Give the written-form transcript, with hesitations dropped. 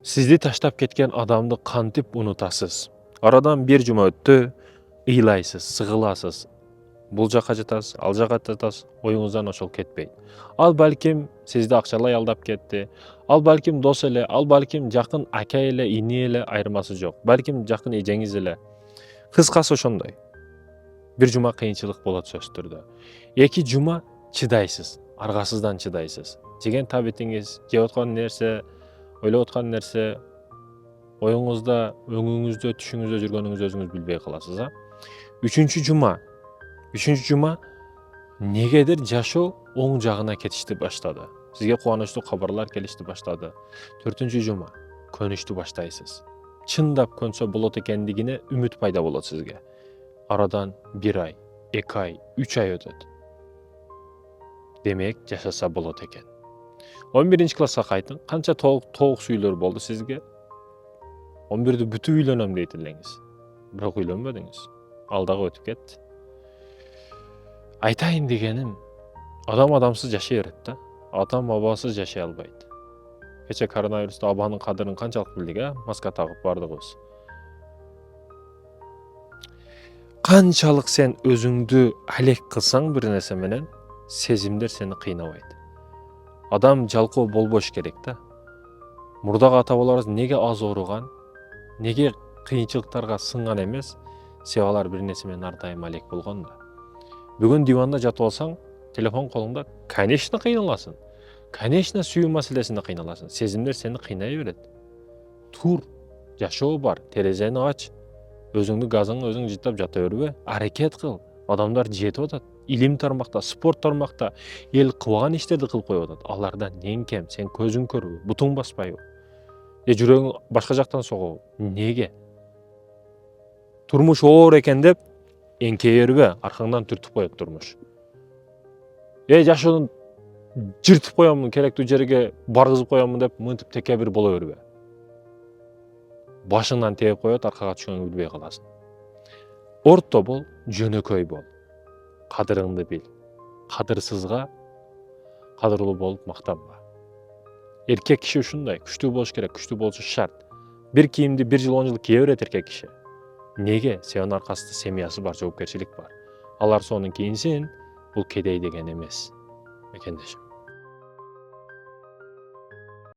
Сизди таштап кеткен адамды кантип унутасыз? Арадан бир жума өттү, ыйлайсыз, сыгыласыз. Бул жака жатасыз, ал жака жатасыз, оюңуздан ошол кетпейт. Ал балким сизди акчалай алдап кетти. Ал балким дос эле, ал балким жакын ака эле, ине эле, айырмасы жок. Балким жакын эжеңиз эле. Кыскасы ошондой. Бир жума кыйынчылык болот сөзсүз түрдө. 2 жума чыдайсыз, аргасыздан чыдайсыз. Жеген табитиңиз, жеп аткан нерсе, ойлоп аткан нерсе оюңузда, өңүңүздө, түшүңүздө жүргөнүңүздү өзүңүз билбей каласыз, а? 3 жума. 3 жума негедир жашоо оң жагына кетишти баштады. Сизге кубанычтуу кабарлар келишти баштады. 4 жума көнүштү баштайсыз. Чындап көнсө болот экендигине үмүт пайда болот сизге. Арадан 1 ай, 2 ай, 3 ай өтөт. Демек, жашаса болот экен. 11-класска кайтың, канча толук сүйүлөр болду сизге? 11-ди бүтүп үйлөнөм дейт элеңиз. Бирок үйлөнбөдүңүз. Ал дагы өтүп кетти. Айтайын дегеним, адам адамсыз жашай берет да. Адам абасыз жашай албайт. Кече коронавируста абанын кадырын канчалык билдик, а? Маска тагып бардыгыбыз. Канчалык сен өзүңдү алек кылсаң бир нерсе менен, сезимдер сени кыйнабайт. Адам жалкоо болбош керек да. Мурдагы ата бабаларыбыз неге аз ооруган, неге кыйынчылыктарга сынган эмес, себеби алар бир нерсе менен ар дайым алек болгон да. Бүгүн диванда жатып алсаң, телефон колуңда, конечно кыйналасың. Конечно сүйүү маселесинде кыйналасың. Сезимдер сени кыйнай берет. Тур, жашоо бар, терезени ач. Өзүңдү газыңы өзүң жыттап жата бербе, аракет кыл. Адамдар жетип атат. Илим тармакта, спорт тармакта эл кылбаган иштерди кылып коюп атат. Алардан нең кем, сен көзүң көрбү, бутуң баспайбы? Жүрөгүң башка жактан согобу? Неге? Турмуш оор экен деп эңкей бербе, аркаңдан түртүп коет турмуш. Жашоодон жыртып коёмун, керектүү жерге баргызып коёмун деп мынтип текебир боло бербе. Башыңдан тээп коет, аркага түшкөнгө билбей каласың. Орто бол, жөнөкөй бол. Кадырыңды бил. Кадырсызга кадырлуу болуп мактанба. Эркек киши ушундай, күчтүү болуш керек, күчтүү болушу шарт. Бир кийимди 1 жыл 10 жыл кие берет эркек киши. Неге? Себеби аркасында семьясы бар, жоопкерчилик бар. Алар сонун кийинсин, бул кедей деген эмес. Мекендешим.